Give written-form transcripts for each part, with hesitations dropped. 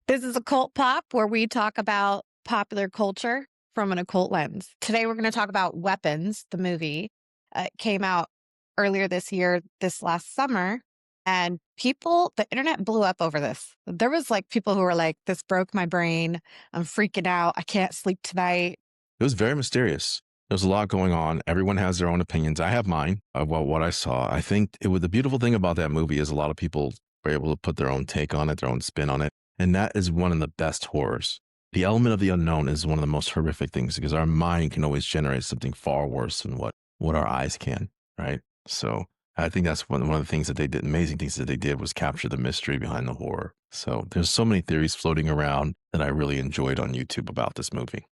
This is Occult Pop, where we talk about popular culture from an occult lens. Today, we're going to talk about Weapons, the movie. It came out earlier this year, this last summer, and the internet blew up over this. There was like people who were like, this broke my brain. I'm freaking out. I can't sleep tonight. It was very mysterious. There's a lot going on. Everyone has their own opinions. I have mine about what I saw. I think the beautiful thing about that movie is a lot of people were able to put their own take on it, their own spin on it. And that is one of the best horrors. The element of the unknown is one of the most horrific things because our mind can always generate something far worse than what our eyes can, right? So I think that's one of the things that they did, amazing things that they did was capture the mystery behind the horror. So there's so many theories floating around that I really enjoyed on YouTube about this movie.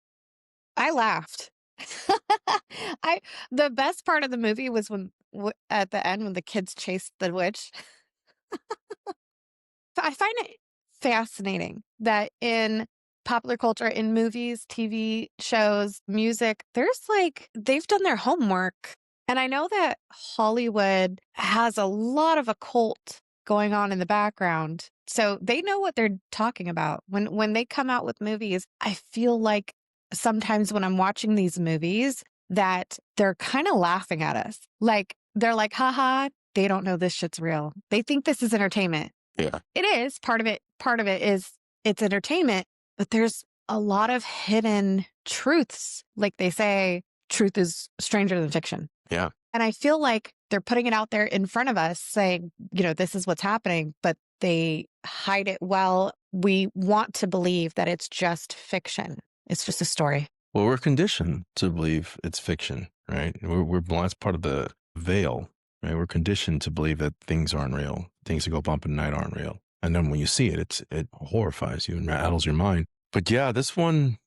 I laughed. The best part of the movie was when at the end when the kids chased the witch. I find it fascinating that in popular culture, in movies, TV shows, music, they've done their homework. And I know that Hollywood has a lot of occult going on in the background. So they know what they're talking about. When they come out with movies, I feel like sometimes when I'm watching these movies that they're kind of laughing at us. Like they're like, haha, they don't know this shit's real. They think this is entertainment. Yeah. It is part of it. Part of it is it's entertainment, but there's a lot of hidden truths. Like they say, truth is stranger than fiction. Yeah. And I feel like they're putting it out there in front of us saying, this is what's happening, but they hide it well. We want to believe that it's just fiction. It's just a story. Well, we're conditioned to believe it's fiction, right? We're that's part of the veil, right? We're conditioned to believe that things aren't real. Things that go bump in the night aren't real. And then when you see it, it horrifies you and rattles your mind. But yeah, this one,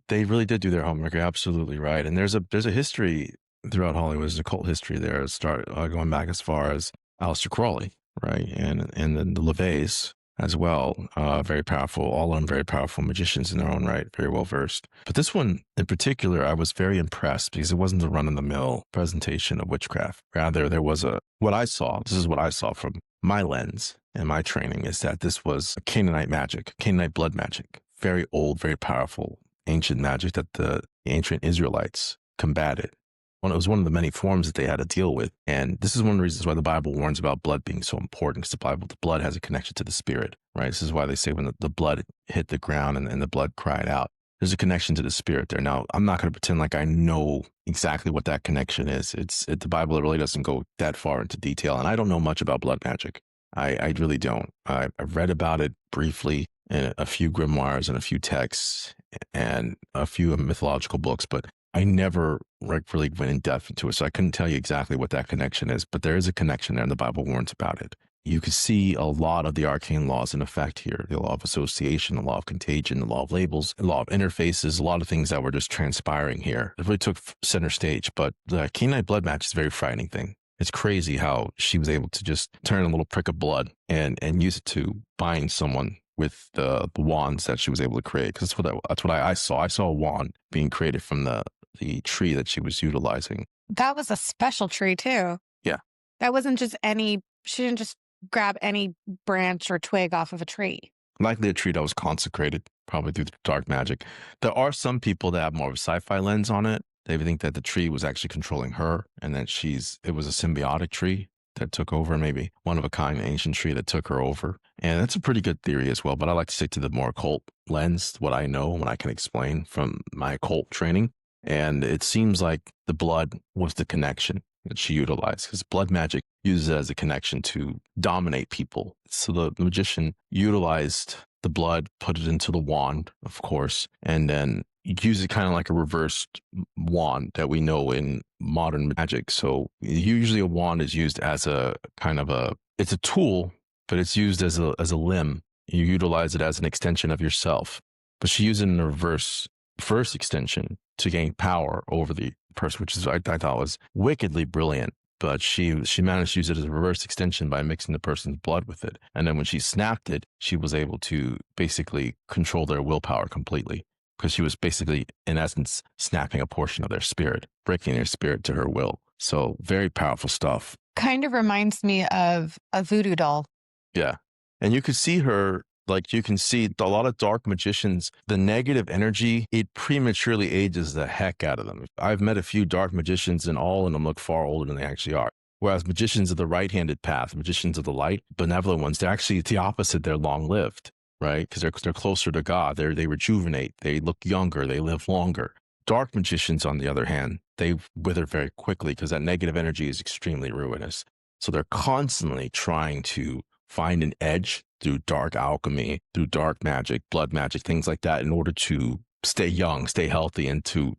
they really did do their homework. You're absolutely right. And there's a history throughout Hollywood. There's a cult history there. Going back as far as Aleister Crowley, right? And then the LaVeys as well. Very powerful, all of them very powerful magicians in their own right, very well versed. But this one in particular, I was very impressed because it wasn't a run-of-the-mill presentation of witchcraft. Rather, this is what I saw from my lens and my training, is that this was Canaanite magic, Canaanite blood magic. Very old, very powerful, ancient magic that the ancient Israelites combated. It was one of the many forms that they had to deal with. And this is one of the reasons why the Bible warns about blood being so important, because the blood has a connection to the spirit, right? This is why they say when the blood hit the ground and the blood cried out, there's a connection to the spirit there. Now, I'm not going to pretend like I know exactly what that connection is. The Bible really doesn't go that far into detail. And I don't know much about blood magic. I really don't. I've read about it briefly in a few grimoires and a few texts and a few mythological books, but I never really went in depth into it, so I couldn't tell you exactly what that connection is, but there is a connection there, and the Bible warns about it. You can see a lot of the arcane laws in effect here, the law of association, the law of contagion, the law of labels, the law of interfaces, a lot of things that were just transpiring here. It really took center stage, but the Canaanite blood match is a very frightening thing. It's crazy how she was able to just turn a little prick of blood and use it to bind someone with the wands that she was able to create. Because that's what I saw. I saw a wand being created from the tree that she was utilizing. That was a special tree too. Yeah. That wasn't just she didn't just grab any branch or twig off of a tree. Likely a tree that was consecrated, probably through dark magic. There are some people that have more of a sci-fi lens on it. They think that the tree was actually controlling her and that it was a symbiotic tree that took over, maybe one of a kind ancient tree that took her over. And that's a pretty good theory as well. But I like to stick to the more occult lens, what I know, what I can explain from my occult training. And it seems like the blood was the connection that she utilized, because blood magic uses it as a connection to dominate people. So the magician utilized the blood, put it into the wand, of course, and then use it kind of like a reversed wand that we know in modern magic. So usually a wand is used as it's a tool, but it's used as a limb. You utilize it as an extension of yourself. But she used it in the reverse first extension to gain power over the person, which is I thought was wickedly brilliant. But she managed to use it as a reverse extension by mixing the person's blood with it. And then when she snapped it, she was able to basically control their willpower completely, because she was basically, in essence, snapping a portion of their spirit, breaking their spirit to her will. So very powerful stuff. Kind of reminds me of a voodoo doll. Yeah. And you could see her Like you can see a lot of dark magicians, the negative energy, it prematurely ages the heck out of them. I've met a few dark magicians and all of them look far older than they actually are. Whereas magicians of the right-handed path, magicians of the light, benevolent ones, they're actually the opposite. They're long-lived, right? Because they're closer to God. They rejuvenate. They look younger. They live longer. Dark magicians, on the other hand, they wither very quickly because that negative energy is extremely ruinous. So they're constantly trying to find an edge through dark alchemy, through dark magic, blood magic, things like that, in order to stay young, stay healthy, and to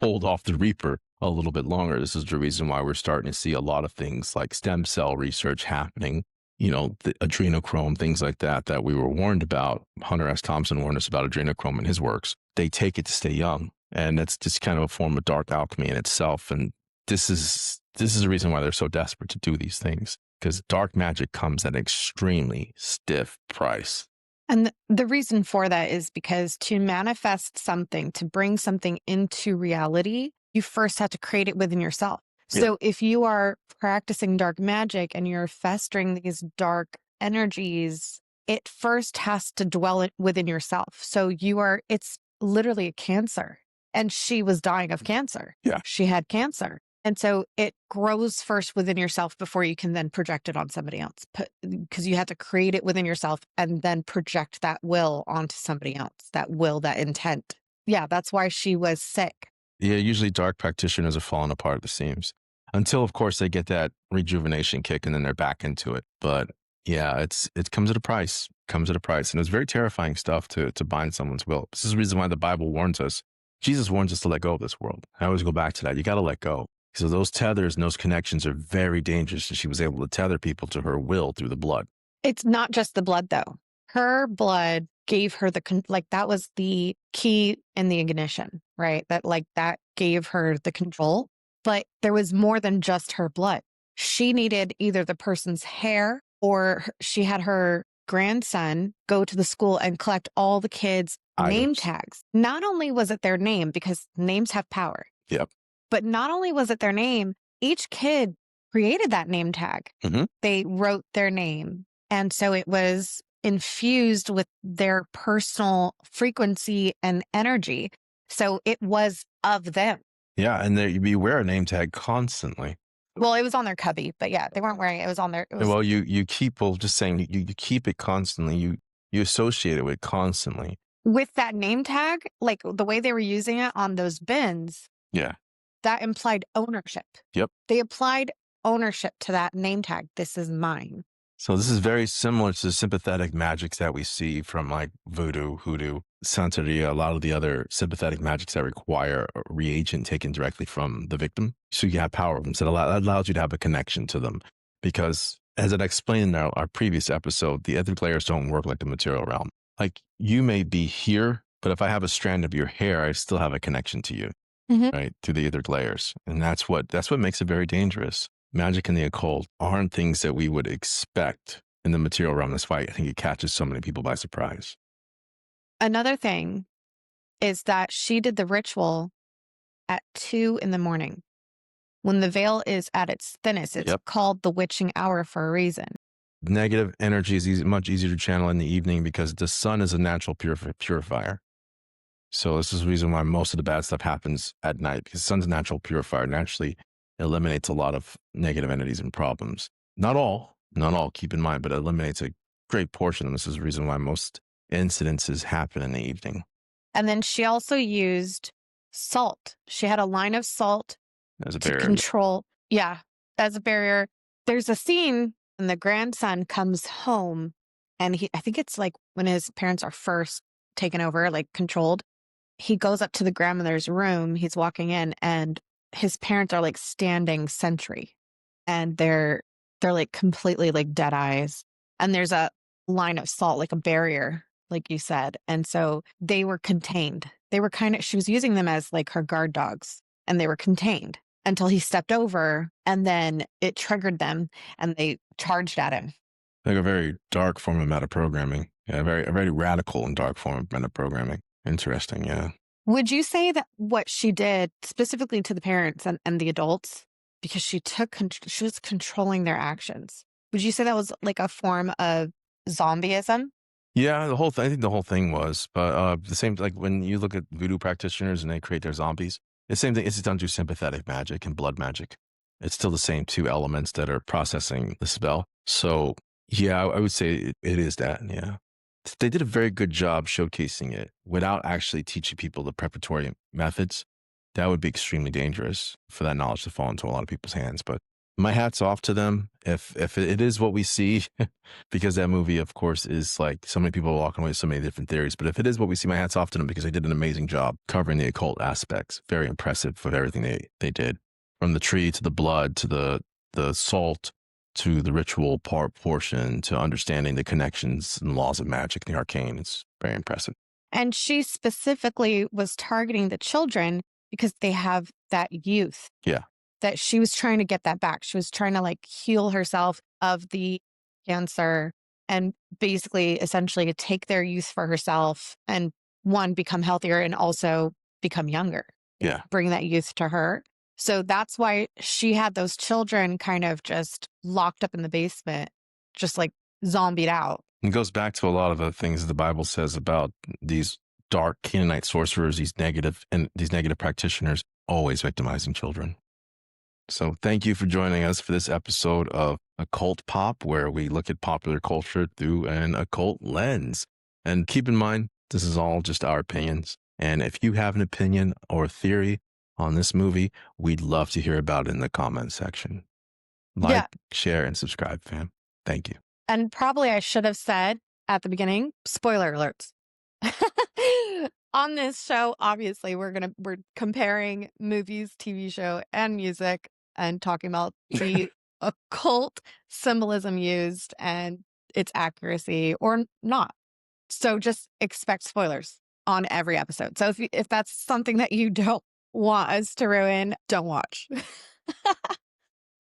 hold off the Reaper a little bit longer. This is the reason why we're starting to see a lot of things like stem cell research happening, the adrenochrome, things like that, that we were warned about. Hunter S. Thompson warned us about adrenochrome in his works. They take it to stay young. And that's just kind of a form of dark alchemy in itself. And this is the reason why they're so desperate to do these things, because dark magic comes at an extremely stiff price. And the reason for that is because to manifest something, to bring something into reality, you first have to create it within yourself. So if you are practicing dark magic and you're festering these dark energies, it first has to dwell within yourself. So it's literally a cancer. And she was dying of cancer. Yeah. She had cancer. And so it grows first within yourself before you can then project it on somebody else, because you have to create it within yourself and then project that will onto somebody else, that will, that intent. Yeah, that's why she was sick. Yeah, usually dark practitioners are falling apart at the seams until, of course, they get that rejuvenation kick and then they're back into it. But yeah, it comes at a price, and it's very terrifying stuff to bind someone's will. This is the reason why the Bible warns us. Jesus warns us to let go of this world. I always go back to that. You got to let go. So those tethers and those connections are very dangerous. And she was able to tether people to her will through the blood. It's not just the blood, though. Her blood gave her that was the key in the ignition, right? That gave her the control. But there was more than just her blood. She needed either the person's hair, or she had her grandson go to the school and collect all the kids' name tags. Not only was it their name, because names have power. Yep. But not only was it their name, each kid created that name tag. Mm-hmm. They wrote their name. And so it was infused with their personal frequency and energy. So it was of them. Yeah. And you wear a name tag constantly. Well, it was on their cubby, but yeah, they weren't wearing it. It was on their. Well, you keep, just saying, you keep it constantly. You associate it with constantly. With that name tag, like the way they were using it on those bins. Yeah. That implied ownership. Yep. They applied ownership to that name tag. This is mine. So this is very similar to the sympathetic magics that we see from like voodoo, hoodoo, Santeria, a lot of the other sympathetic magics that require a reagent taken directly from the victim. So you have power of them. So that allows you to have a connection to them. Because as I explained in our previous episode, the etheric layers don't work like the material realm. Like you may be here, but if I have a strand of your hair, I still have a connection to you. Mm-hmm. Right, through the etheric layers. And that's what makes it very dangerous. Magic and the occult aren't things that we would expect in the material realm. That's why I think it catches so many people by surprise. Another thing is that she did the ritual at 2 a.m. when the veil is at its thinnest. It's called the witching hour for a reason. Negative energy is much easier to channel in the evening because the sun is a natural purifier. So this is the reason why most of the bad stuff happens at night, because the sun's a natural purifier, naturally eliminates a lot of negative entities and problems. Not all, keep in mind, but it eliminates a great portion. And this is the reason why most incidences happen in the evening. And then she also used salt. She had a line of salt as a barrier. Control. Yeah, as a barrier. There's a scene when the grandson comes home and I think it's like when his parents are first taken over, like controlled. He goes up to the grandmother's room. He's walking in and his parents are like standing sentry and they're like completely like dead eyes. And there's a line of salt, like a barrier, like you said. And so they were contained. They were she was using them as like her guard dogs and they were contained until he stepped over and then it triggered them and they charged at him. Like a very dark form of metaprogramming. Yeah, a very radical and dark form of metaprogramming. Interesting, yeah. Would you say that what she did specifically to the parents and the adults, because she was controlling their actions, would you say that was like a form of zombie-ism? Yeah, I think the whole thing was, but, the same like, when you look at voodoo practitioners and they create their zombies, the same thing, it's done through sympathetic magic and blood magic. It's still the same 2 elements that are processing the spell. So, yeah, I would say it is that, yeah. They did a very good job showcasing it without actually teaching people the preparatory methods. That would be extremely dangerous for that knowledge to fall into a lot of people's hands, but my hat's off to them if it is what we see. Because that movie, of course, is like so many people are walking away with so many different theories. But if it is what we see, my hat's off to them because they did an amazing job covering the occult aspects. Very impressive with everything they did, from the tree to the blood to the salt to the ritual portion to understanding the connections and laws of magic and the arcane. It's very impressive. And she specifically was targeting the children because they have that youth Yeah, that she was trying to get that back. She was trying to like heal herself of the cancer and basically essentially to take their youth for herself and one, become healthier and also become younger, yeah. bring that youth to her. So that's why she had those children kind of just locked up in the basement, just like zombied out. It goes back to a lot of the things the Bible says about these dark Canaanite sorcerers, these negative practitioners, always victimizing children. So thank you for joining us for this episode of Occult Pop, where we look at popular culture through an occult lens. And keep in mind, this is all just our opinions. And if you have an opinion or a theory on this movie, we'd love to hear about it in the comment section. Like, Yeah. share, and subscribe, fam. Thank you. And probably I should have said at the beginning, spoiler alerts. On this show, obviously, we're comparing movies, TV show, and music and talking about the occult symbolism used and its accuracy or not. So just expect spoilers on every episode. So if that's something that you don't want us to ruin, don't watch.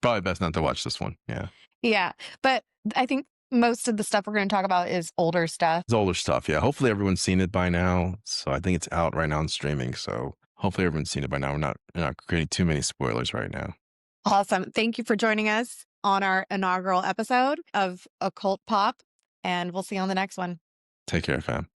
Probably best not to watch this one. Yeah. Yeah, but I think most of the stuff we're going to talk about is older stuff. It's older stuff. Yeah. Hopefully everyone's seen it by now. So I think it's out right now on streaming. So hopefully everyone's seen it by now. We're not creating too many spoilers right now. Awesome. Thank you for joining us on our inaugural episode of Occult Pop, and we'll see you on the next one. Take care, fam.